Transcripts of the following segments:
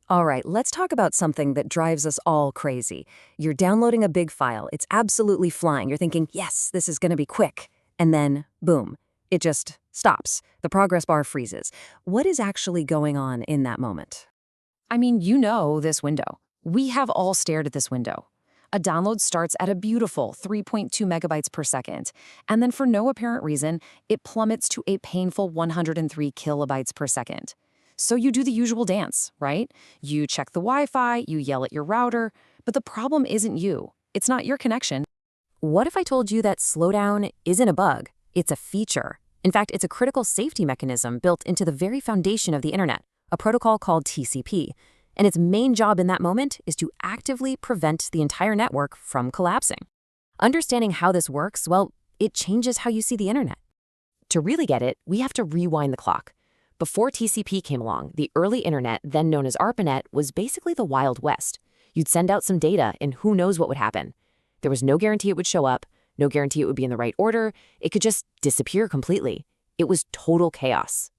All right, let's talk about something that drives us all crazy. You're downloading a big file, it's absolutely flying. You're thinking, yes, this is going to be quick. And then, boom, it just stops. The progress bar freezes. What is actually going on in that moment? I mean, you know this window. We have all stared at this window. A download starts at a beautiful 3.2 megabytes per second, and then for no apparent reason, it plummets to a painful 103 kilobytes per second. So you do the usual dance, right? You check the Wi-Fi, you yell at your router, but the problem isn't you. It's not your connection. What if I told you that slowdown isn't a bug? It's a feature. In fact, it's a critical safety mechanism built into the very foundation of the internet, a protocol called TCP. And its main job in that moment is to actively prevent the entire network from collapsing. Understanding how this works, well, it changes how you see the internet. To really get it, we have to rewind the clock. Before TCP came along, the early internet, then known as ARPANET, was basically the Wild West. You'd send out some data, and who knows what would happen. There was no guarantee it would show up, no guarantee it would be in the right order. It could just disappear completely. It was total chaos.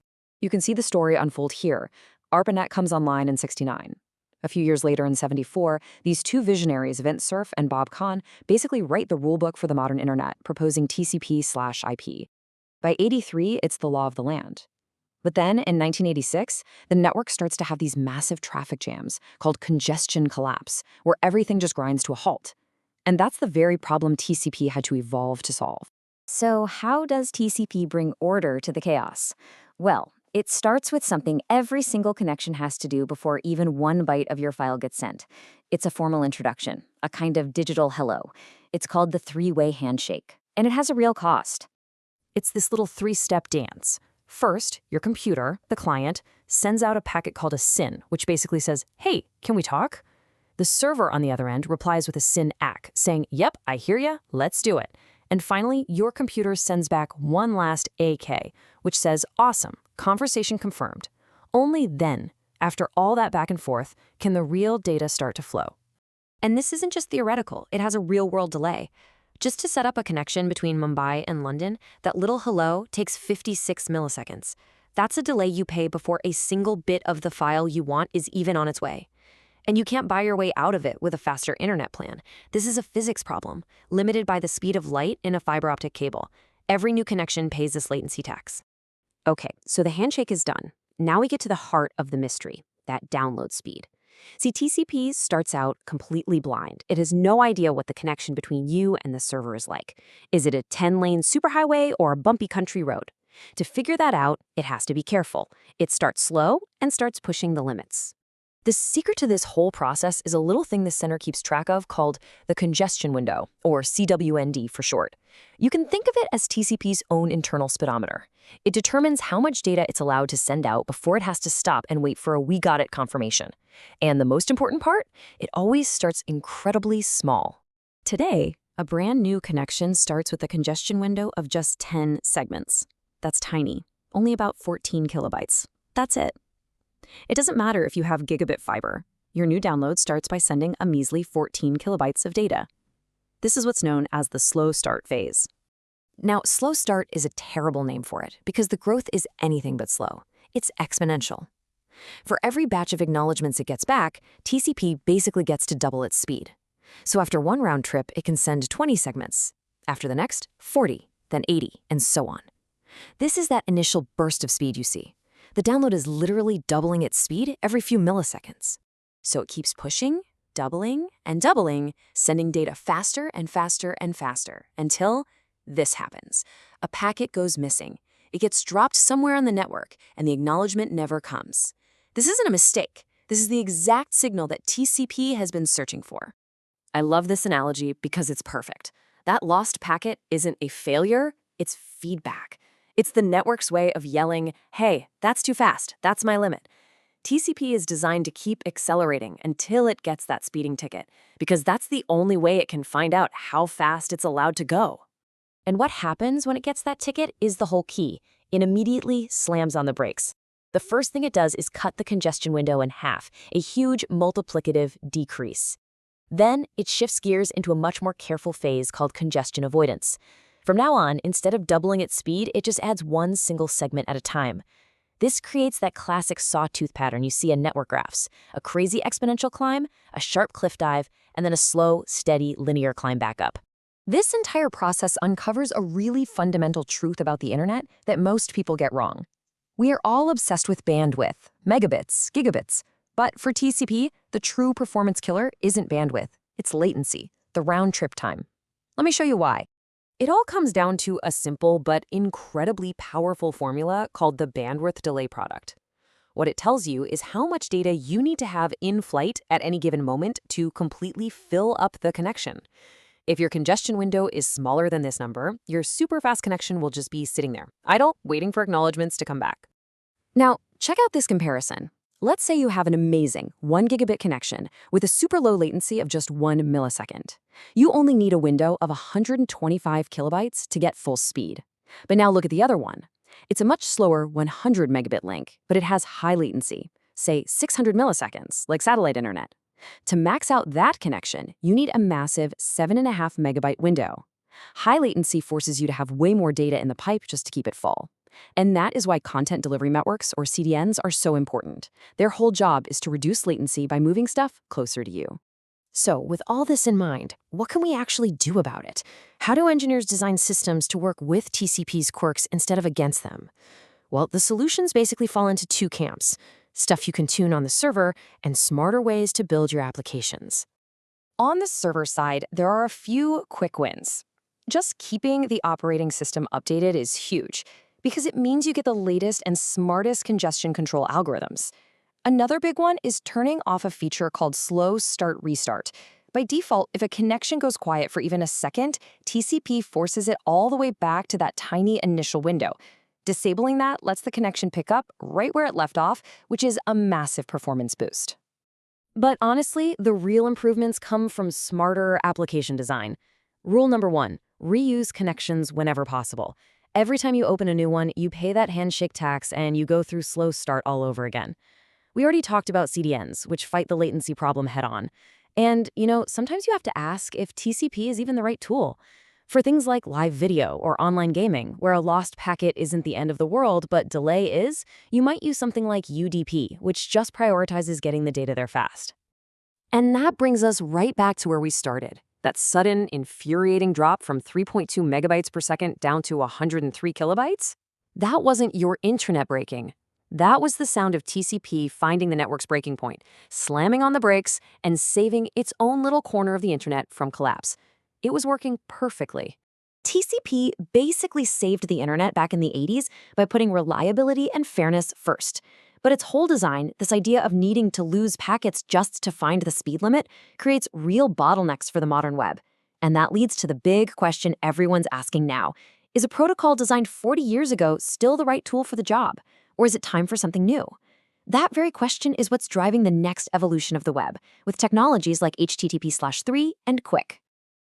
You can see the story unfold here. ARPANET comes online in '69. A few years later in '74, these two visionaries, Vint Cerf and Bob Kahn, basically write the rulebook for the modern internet, proposing TCP/IP. By '83, it's the law of the land. But then, in 1986, the network starts to have these massive traffic jams called congestion collapse, where everything just grinds to a halt. And that's the very problem TCP had to evolve to solve. So how does TCP bring order to the chaos? Well, it starts with something every single connection has to do before even one byte of your file gets sent. It's a formal introduction, a kind of digital hello. It's called the three-way handshake, and it has a real cost. It's this little three-step dance. First, your computer, the client, sends out a packet called a SYN, which basically says, hey, can we talk? The server on the other end replies with a SYN-ACK, saying, yep, I hear ya, let's do it. And finally, your computer sends back one last AK, which says, awesome, conversation confirmed. Only then, after all that back and forth, can the real data start to flow. And this isn't just theoretical, it has a real-world delay. Just to set up a connection between Mumbai and London, that little hello takes 56 milliseconds. That's a delay you pay before a single bit of the file you want is even on its way. And you can't buy your way out of it with a faster internet plan. This is a physics problem, limited by the speed of light in a fiber optic cable. Every new connection pays this latency tax. Okay, so the handshake is done. Now we get to the heart of the mystery, that download speed. See, TCP starts out completely blind. It has no idea what the connection between you and the server is like. Is it a 10-lane superhighway or a bumpy country road? To figure that out, it has to be careful. It starts slow and starts pushing the limits. The secret to this whole process is a little thing the center keeps track of called the congestion window, or CWND for short. You can think of it as TCP's own internal speedometer. It determines how much data it's allowed to send out before it has to stop and wait for a "we got it" confirmation. And the most important part, it always starts incredibly small. Today, a brand new connection starts with a congestion window of just 10 segments. That's tiny, only about 14 kilobytes. That's it. It doesn't matter if you have gigabit fiber. Your new download starts by sending a measly 14 kilobytes of data. This is what's known as the slow start phase. Now, slow start is a terrible name for it because the growth is anything but slow. It's exponential. For every batch of acknowledgements it gets back, TCP basically gets to double its speed. So after one round trip, it can send 20 segments. After the next, 40, then 80, and so on. This is that initial burst of speed you see. The download is literally doubling its speed every few milliseconds. So it keeps pushing, doubling, and doubling, sending data faster and faster and faster, until this happens. A packet goes missing. It gets dropped somewhere on the network, and the acknowledgement never comes. This isn't a mistake. This is the exact signal that TCP has been searching for. I love this analogy because it's perfect. That lost packet isn't a failure, it's feedback. It's the network's way of yelling, hey, that's too fast, that's my limit. TCP is designed to keep accelerating until it gets that speeding ticket, because that's the only way it can find out how fast it's allowed to go. And what happens when it gets that ticket is the whole key. It immediately slams on the brakes. The first thing it does is cut the congestion window in half, a huge multiplicative decrease. Then it shifts gears into a much more careful phase called congestion avoidance. From now on, instead of doubling its speed, it just adds one single segment at a time. This creates that classic sawtooth pattern you see in network graphs: a crazy exponential climb, a sharp cliff dive, and then a slow, steady, linear climb back up. This entire process uncovers a really fundamental truth about the internet that most people get wrong. We are all obsessed with bandwidth, megabits, gigabits. But for TCP, the true performance killer isn't bandwidth, it's latency, the round-trip time. Let me show you why. It all comes down to a simple but incredibly powerful formula called the bandwidth delay product. What it tells you is how much data you need to have in flight at any given moment to completely fill up the connection. If your congestion window is smaller than this number, your super fast connection will just be sitting there, idle, waiting for acknowledgments to come back. Now, check out this comparison. Let's say you have an amazing 1 gigabit connection with a super low latency of just 1 millisecond. You only need a window of 125 kilobytes to get full speed. But now look at the other one. It's a much slower 100 megabit link, but it has high latency, say 600 milliseconds, like satellite internet. To max out that connection, you need a massive 7.5 megabyte window. High latency forces you to have way more data in the pipe just to keep it full. And that is why content delivery networks, or CDNs, are so important. Their whole job is to reduce latency by moving stuff closer to you. So, with all this in mind, what can we actually do about it? How do engineers design systems to work with TCP's quirks instead of against them? Well, the solutions basically fall into two camps: stuff you can tune on the server and smarter ways to build your applications. On the server side, there are a few quick wins. Just keeping the operating system updated is huge, because it means you get the latest and smartest congestion control algorithms. Another big one is turning off a feature called slow start restart. By default, if a connection goes quiet for even a second, TCP forces it all the way back to that tiny initial window. Disabling that lets the connection pick up right where it left off, which is a massive performance boost. But honestly, the real improvements come from smarter application design. Rule number 1, reuse connections whenever possible. Every time you open a new one, you pay that handshake tax and you go through slow start all over again. We already talked about CDNs, which fight the latency problem head-on. And, sometimes you have to ask if TCP is even the right tool. For things like live video or online gaming, where a lost packet isn't the end of the world, but delay is, you might use something like UDP, which just prioritizes getting the data there fast. And that brings us right back to where we started. That sudden, infuriating drop from 3.2 megabytes per second down to 103 kilobytes? That wasn't your intranet breaking. That was the sound of TCP finding the network's breaking point, slamming on the brakes, and saving its own little corner of the internet from collapse. It was working perfectly. TCP basically saved the internet back in the 80s by putting reliability and fairness first. But its whole design, this idea of needing to lose packets just to find the speed limit, creates real bottlenecks for the modern web. And that leads to the big question everyone's asking now. Is a protocol designed 40 years ago still the right tool for the job? Or is it time for something new? That very question is what's driving the next evolution of the web, with technologies like HTTP/3 and QUIC.